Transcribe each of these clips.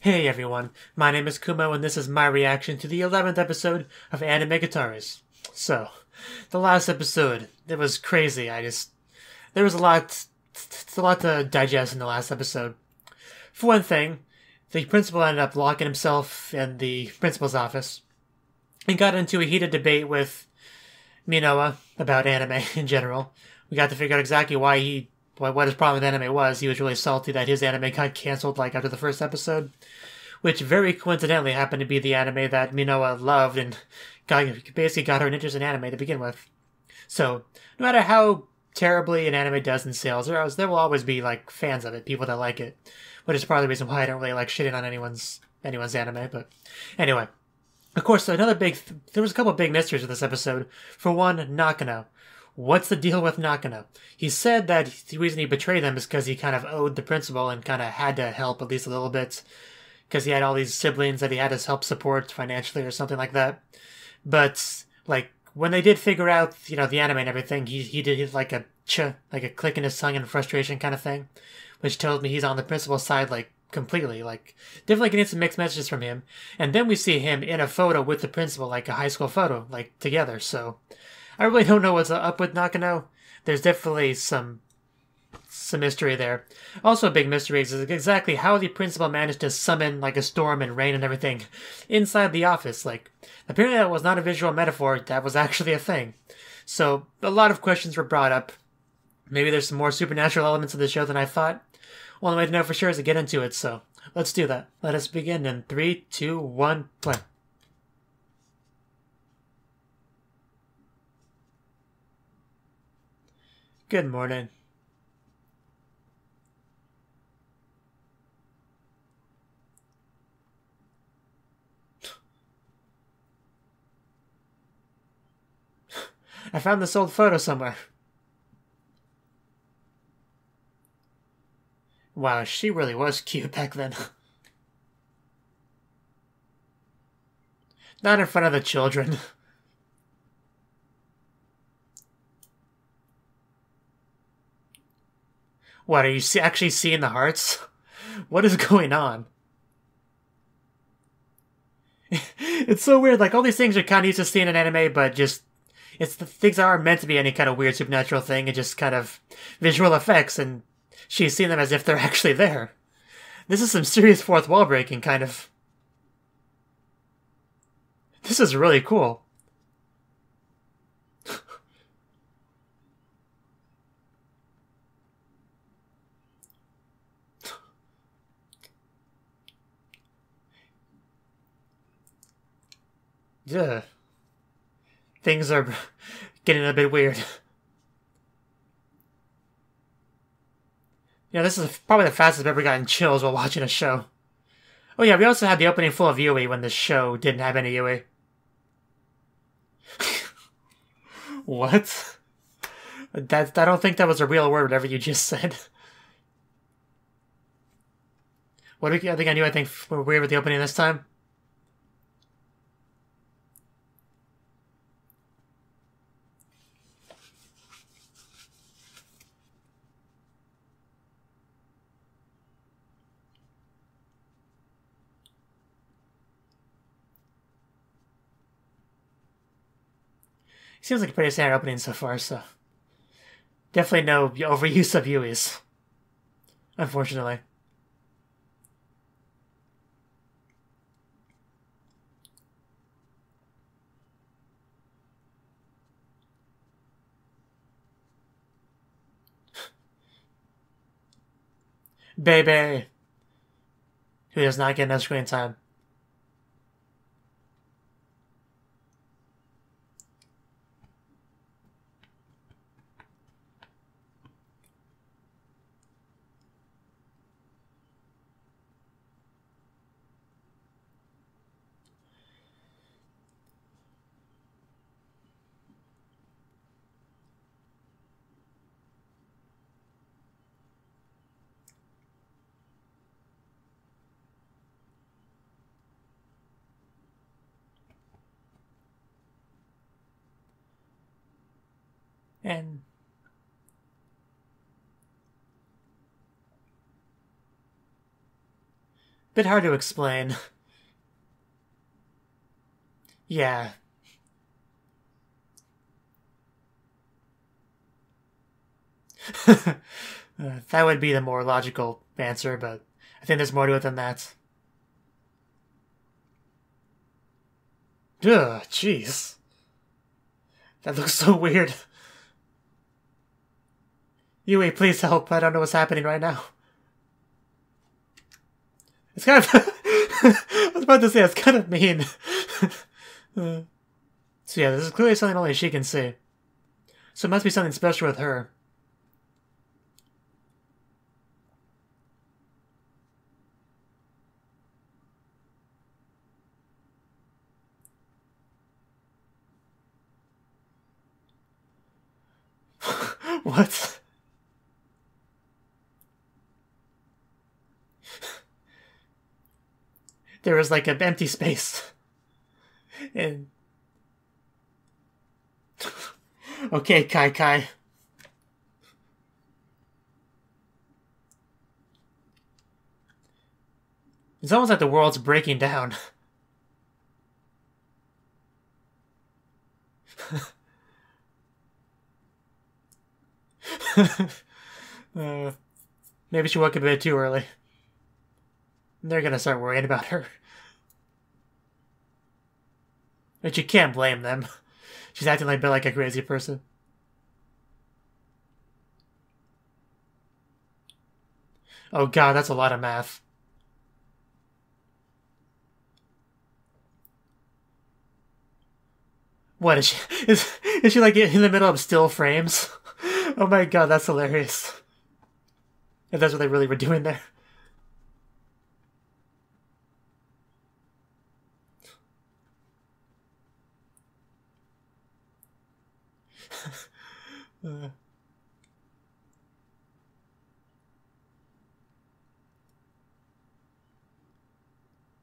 Hey everyone, my name is Kumo and this is my reaction to the 11th episode of Anime-Gataris. So, the last episode, it was crazy. There was a lot to digest in the last episode. For one thing, the principal ended up locking himself in the principal's office and got into a heated debate with Minoa about anime in general. We got to figure out exactly what his problem with anime was. He was really salty that his anime got canceled after the first episode, which very coincidentally happened to be the anime that Minoa loved and basically got her interest in anime to begin with. So, no matter how terribly an anime does in sales, there will always be fans of it, people that like it, which is part of the reason why I don't really like shitting on anyone's anime. But anyway, of course, there was a couple of big mysteries with this episode. For one, Nakano. What's the deal with Nakano? He said that the reason he betrayed them is because he kind of owed the principal and kind of had to help at least a little bit because he had all these siblings that he had to help support financially or something like that. But when they did figure out the anime and everything, he did like a click in his tongue in frustration kind of thing, which tells me he's on the principal's side completely. Definitely getting some mixed messages from him. And then we see him in a photo with the principal, a high school photo, together. So I really don't know what's up with Nakano. There's definitely some mystery there. Also a big mystery is exactly how the principal managed to summon a storm and rain and everything inside the office. Apparently that was not a visual metaphor, that was actually a thing. So a lot of questions were brought up. Maybe there's some more supernatural elements of the show than I thought. Only way to know for sure is to get into it, so let's do that. Let us begin in 3, 2, 1, play. Good morning. I found this old photo somewhere. Wow, she really was cute back then. Not in front of the children. What, are you actually seeing the hearts? What is going on? It's so weird, all these things are kind of used to seeing in anime, but it's the things that aren't meant to be any kind of weird supernatural thing, and just kind of visual effects, and she's seeing them as if they're actually there. This is some serious fourth wall breaking, kind of. This is really cool. Ugh. Things are getting a bit weird. This is probably the fastest I've ever gotten chills while watching a show. Oh yeah, we also had the opening full of Yui when the show didn't have any Yui. What? I don't think that was a real word, whatever you just said. What do you think I knew anything weird with the opening this time? Seems like a pretty standard opening so far, so definitely no overuse of Yuis, unfortunately. Baby, who does not get enough screen time. And Bit hard to explain. Yeah. That would be the more logical answer, but I think there's more to it than that. Ugh, jeez. That looks so weird. Yui, please help. I don't know what's happening right now. It's kind of... I was about to say, it's kind of mean. So yeah, this is clearly something only she can see. So it must be something special with her. What? There was like an empty space. And... Okay, Kai. It's almost like the world's breaking down. Maybe she woke up a bit too early. They're gonna start worrying about her. But you can't blame them. She's acting like a crazy person. Oh god, that's a lot of math. What is she? Is she like in the middle of still frames? Oh my god, that's hilarious. If that's what they really were doing there.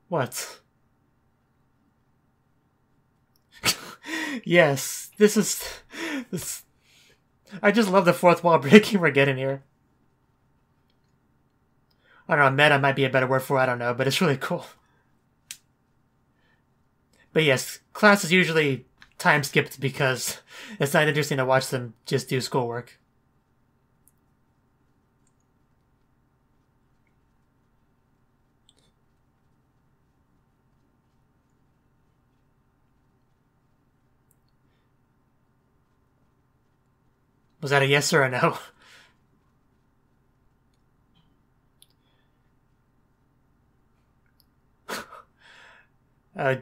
What? Yes, this. I just love the fourth wall breaking we're getting here. I don't know, meta might be a better word for it, I don't know, but it's really cool. But yes, class is usually time skipped because it's not interesting to watch them just do schoolwork. Was that a yes or a no?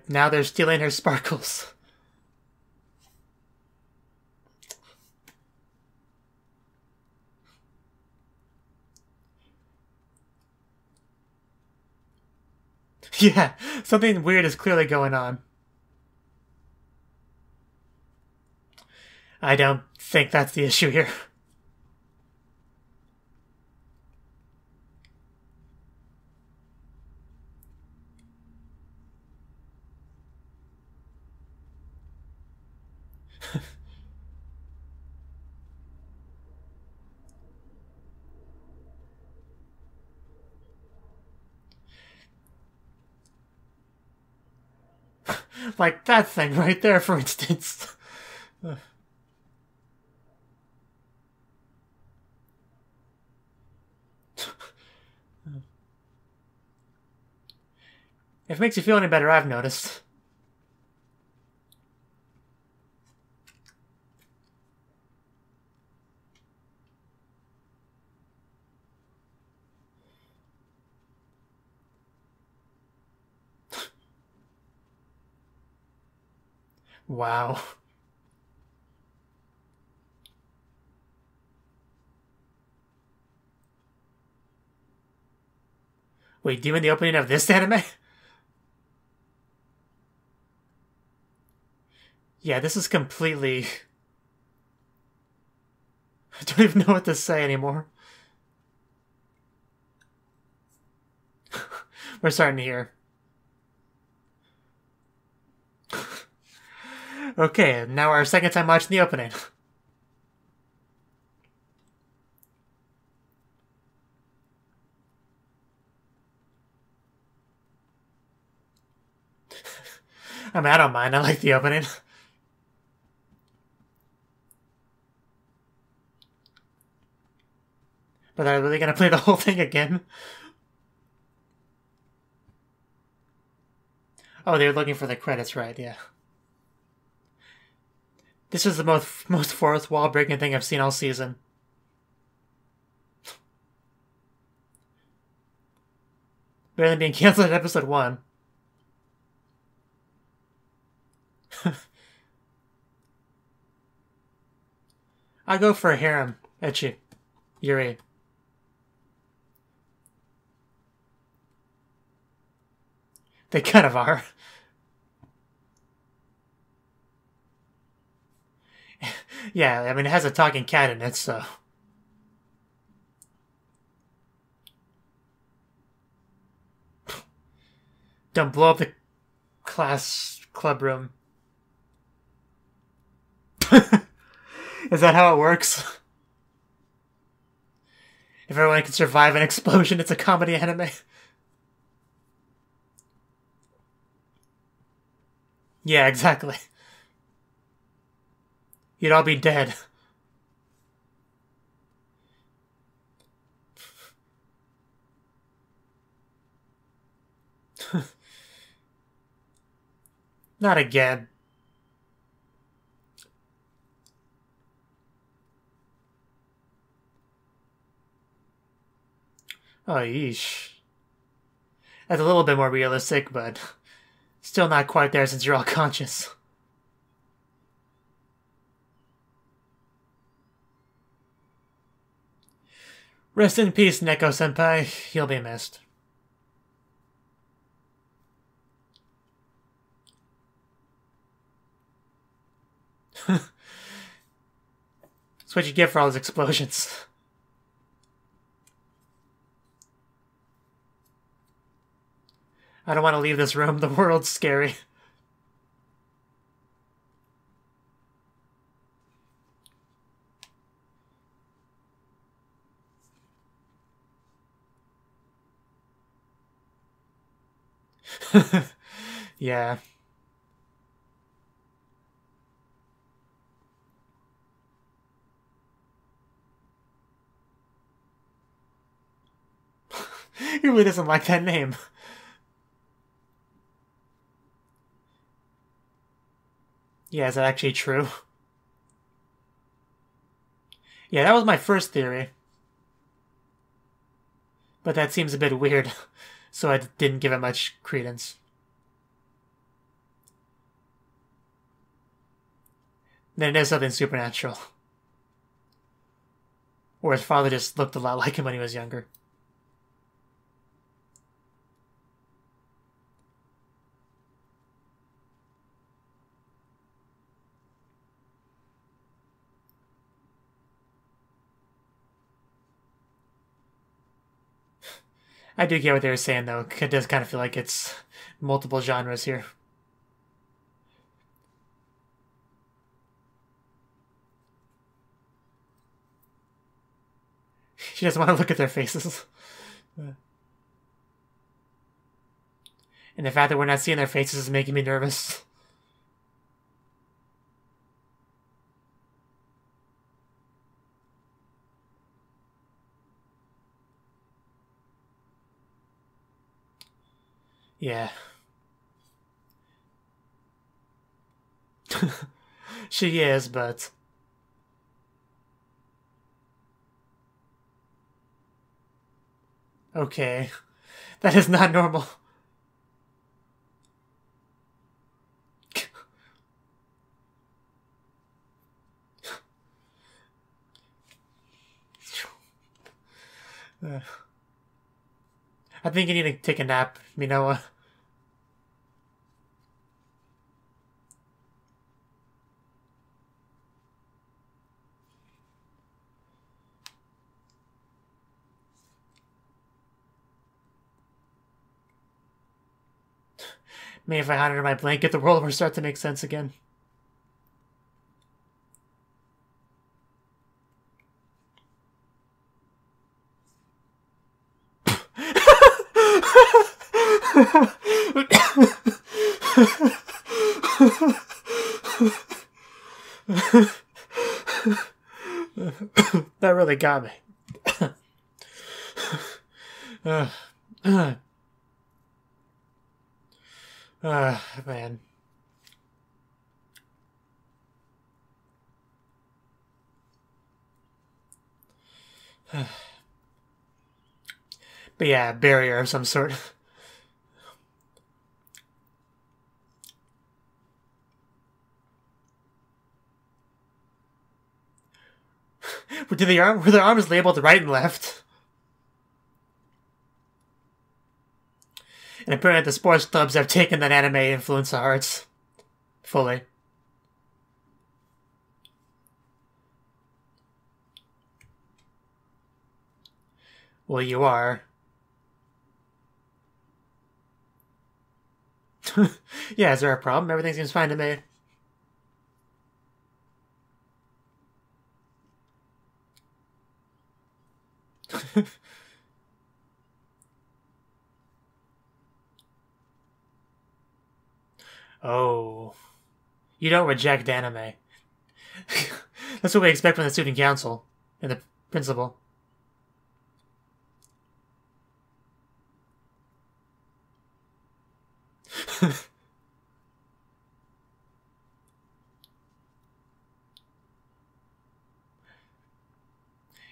Now they're stealing her sparkles. Yeah, something weird is clearly going on. I don't think that's the issue here. Like that thing right there, for instance. If it makes you feel any better, I've noticed. Wow. Wait, do you mean the opening of this anime? Yeah, this is completely... I don't even know what to say anymore. We're starting to hear. Okay, now our second time watching the opening. I mean, I don't mind. I like the opening. But are they gonna play the whole thing again? Oh, they were looking for the credits, right? Yeah. This is the most fourth wall breaking thing I've seen all season. Better than being canceled in episode 1. I go for a harem, ecchi, Yuri. They kind of are. Yeah, I mean, it has a talking cat in it, so... Don't blow up the class club room. Is that how it works? If everyone can survive an explosion, it's a comedy anime. Yeah, exactly. You'd all be dead. Not again. Oh, yeesh. That's a little bit more realistic, but still not quite there since you're all conscious. Rest in peace, Neko-senpai. You'll be missed. That's what you get for all those explosions. I don't want to leave this room. The world's scary. Yeah. He really doesn't like that name. Yeah, is that actually true? Yeah, that was my first theory. But that seems a bit weird, so I didn't give it much credence. Then it is something supernatural. Or his father just looked a lot like him when he was younger. I do get what they were saying, though. It does kind of feel like it's multiple genres here. She doesn't want to look at their faces. And the fact that we're not seeing their faces is making me nervous. Yeah. She is, but... Okay. That is not normal. I think you need to take a nap, Minoa. Maybe if I hide under my blanket, the world will start to make sense again. really got me. Man. But yeah, barrier of some sort. Were their arms labeled right and left? And apparently the sports clubs have taken that anime influence to hearts. Fully. Well, you are. Yeah, is there a problem? Everything seems fine to me. Oh. You don't reject anime. That's what we expect from the student council and the principal.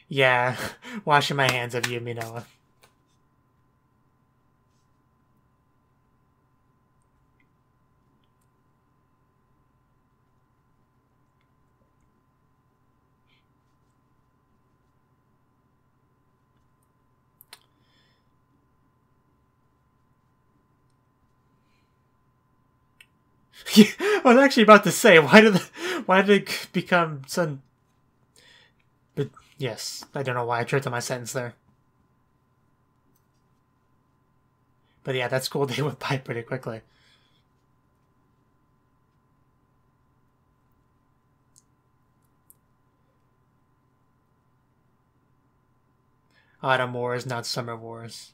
Yeah, washing my hands of you, Minoa. I was actually about to say, why did it become some? But yes, I don't know why I tripped on my sentence there. But yeah, that school day went by pretty quickly. Autumn wars, not summer wars.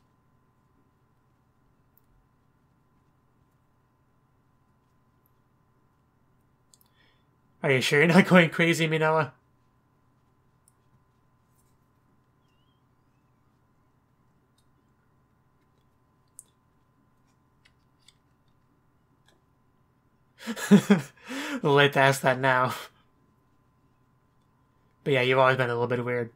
Are you sure you're not going crazy, Minoa? A little late to ask that now. But yeah, you've always been a little bit weird.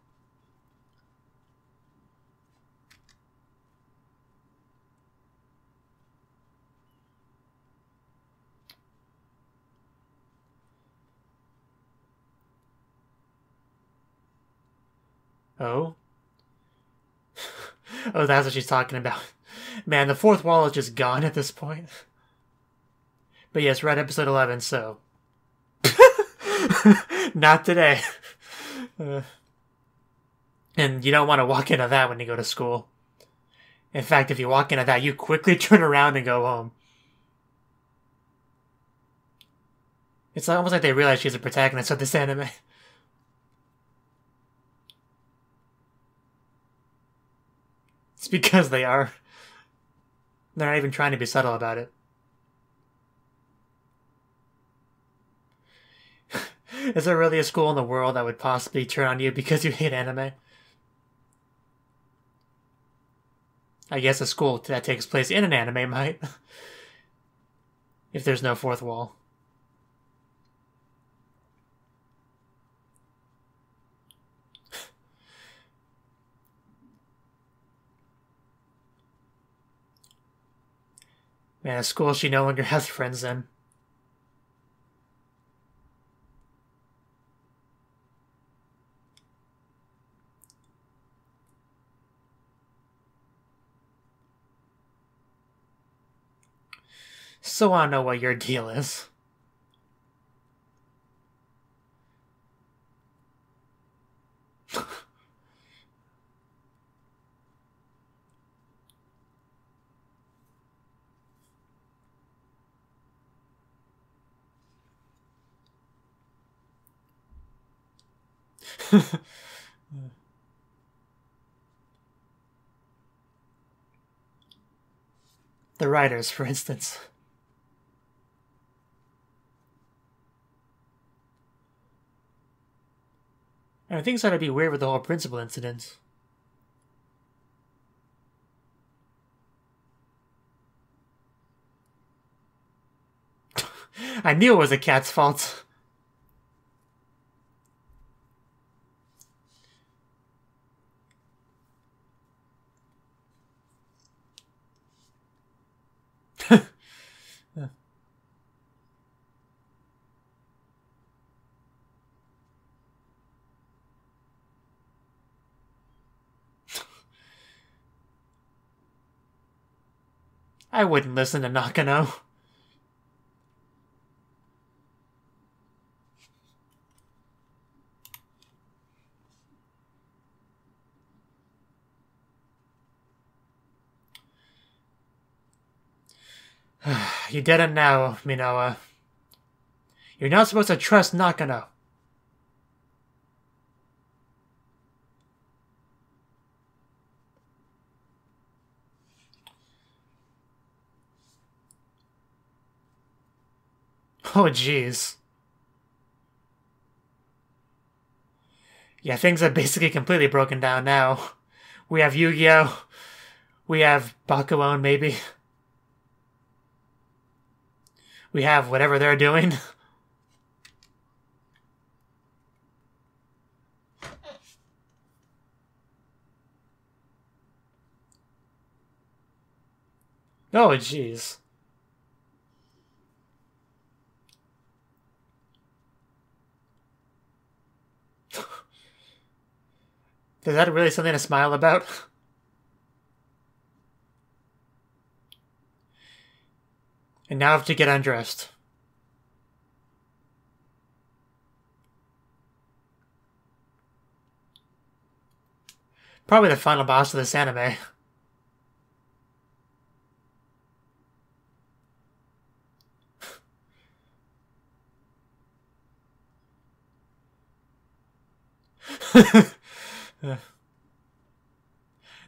Oh? Oh, that's what she's talking about. Man, the fourth wall is just gone at this point. But yes, we're at episode 11, so... Not today. And you don't want to walk into that when you go to school. In fact, if you walk into that, you quickly turn around and go home. It's almost like they realize she's a protagonist of this anime. It's because they are. They're not even trying to be subtle about it. Is there really a school in the world that would possibly turn on you because you hate anime? I guess a school that takes place in an anime might. If there's no fourth wall. Man, a school she no longer has friends in. So I know what your deal is. The writers, for instance. And I think it's gotta be weird with the whole principal incident. I knew it was the cat's fault. I wouldn't listen to Nakano. You did it now, Minoa. You're not supposed to trust Nakano. Oh, jeez. Yeah, things are basically completely broken down now. We have Yu-Gi-Oh! We have Bakuon, maybe. We have whatever they're doing. Oh, jeez. Is that really something to smile about? And now I have to get undressed. Probably the final boss of this anime.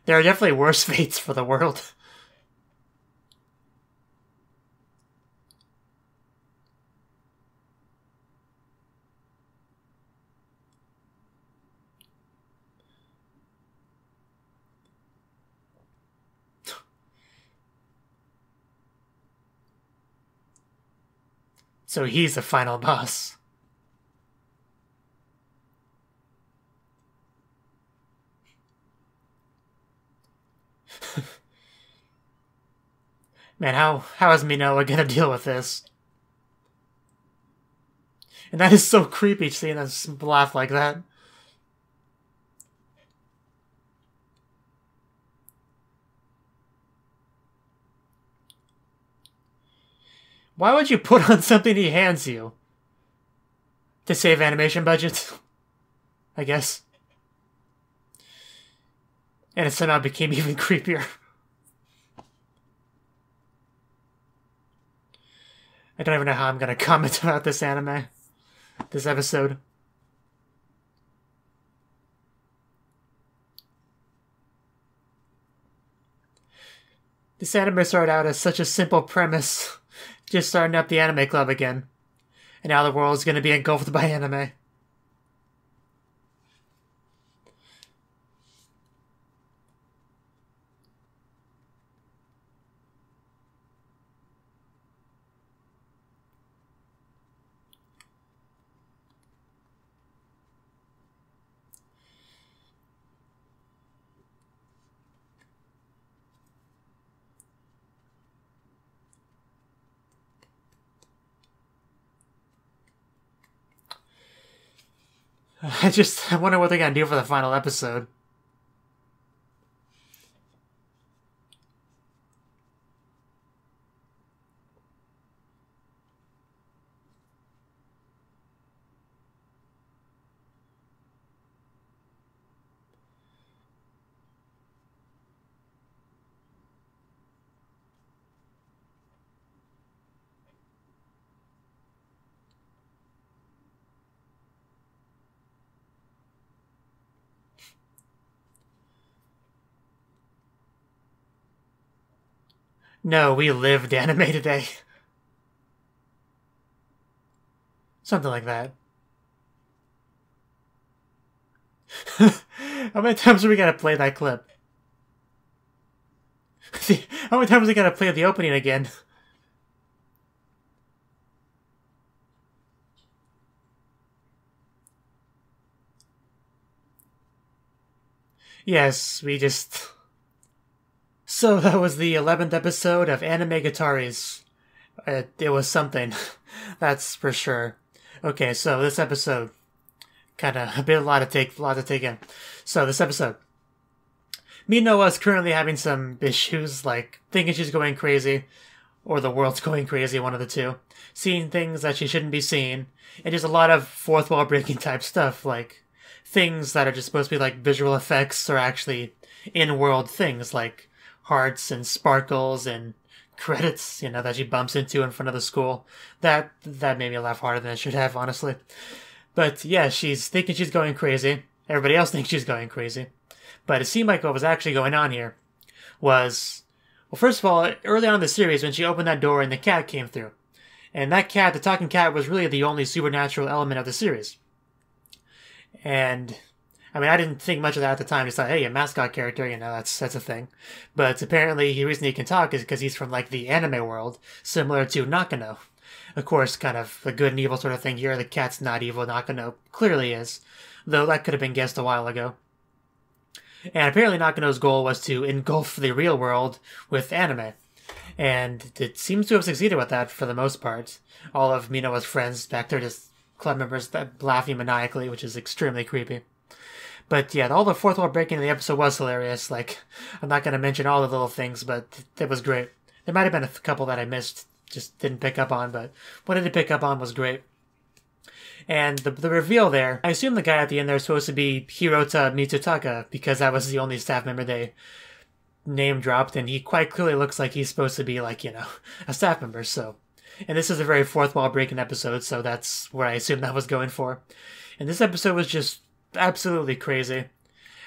There are definitely worse fates for the world. So he's the final boss. Man, how is Minoa gonna deal with this? And that is so creepy seeing us laugh like that. Why would you put on something he hands you? To save animation budget? I guess. And it somehow became even creepier. I don't even know how I'm gonna comment about this anime. This episode. This anime started out as such a simple premise. Just starting up the anime club again. And now the world is gonna be engulfed by anime. I wonder what they're gonna do for the final episode. No, we lived anime today. Something like that. How many times are we gonna play that clip? How many times are we gonna play the opening again? Yes, we just... So that was the 11th episode of Anime-Gataris. It was something. That's for sure. Okay, so this episode... Kinda a lot to take in. So this episode. Mino is currently having some issues, like thinking she's going crazy, or the world's going crazy, one of the two. Seeing things that she shouldn't be seeing, and just a lot of fourth wall breaking type stuff, like things that are just supposed to be like visual effects are actually in-world things, like hearts and sparkles and credits, that she bumps into in front of the school. That made me laugh harder than it should have, honestly. But yeah, she's thinking she's going crazy. Everybody else thinks she's going crazy. But it seemed like what was actually going on here was... Well, first of all, early on in the series, when she opened that door and the cat came through. And that cat, the talking cat, was really the only supernatural element of the series. And... I mean, I didn't think much of that at the time. Just thought, hey, a mascot character, that's a thing. But apparently, the reason he can talk is because he's from, like, the anime world, similar to Nakano. Of course, kind of the good and evil sort of thing here. The cat's not evil, Nakano clearly is. Though that could have been guessed a while ago. And apparently Nakano's goal was to engulf the real world with anime. And it seems to have succeeded with that for the most part. All of Minoa's friends back there, just club members laughing maniacally, which is extremely creepy. But yeah, all the fourth wall breaking in the episode was hilarious. Like, I'm not going to mention all the little things, but it was great. There might have been a couple that I missed, just didn't pick up on, but what I did pick up on was great. And the reveal there, I assume the guy at the end there is supposed to be Hirota Mitsutaka, because that was the only staff member they name dropped, and he quite clearly looks like he's supposed to be, like, a staff member, so. And this is a very fourth wall breaking episode, so that's where I assumed that was going for. And this episode was just absolutely crazy.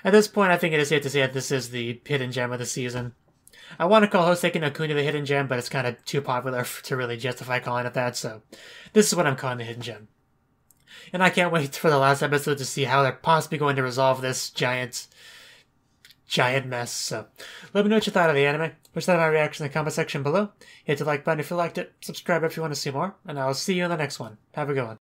At this point, I think it is safe to say that this is the hidden gem of the season. I want to call Hoseki no Kuni the hidden gem, but it's kind of too popular to really justify calling it that, so this is what I'm calling the hidden gem. And I can't wait for the last episode to see how they're possibly going to resolve this giant mess. So let me know what you thought of the anime. Wish that my reaction in the comment section below. Hit the like button if you liked it. Subscribe if you want to see more. And I'll see you in the next one. Have a good one.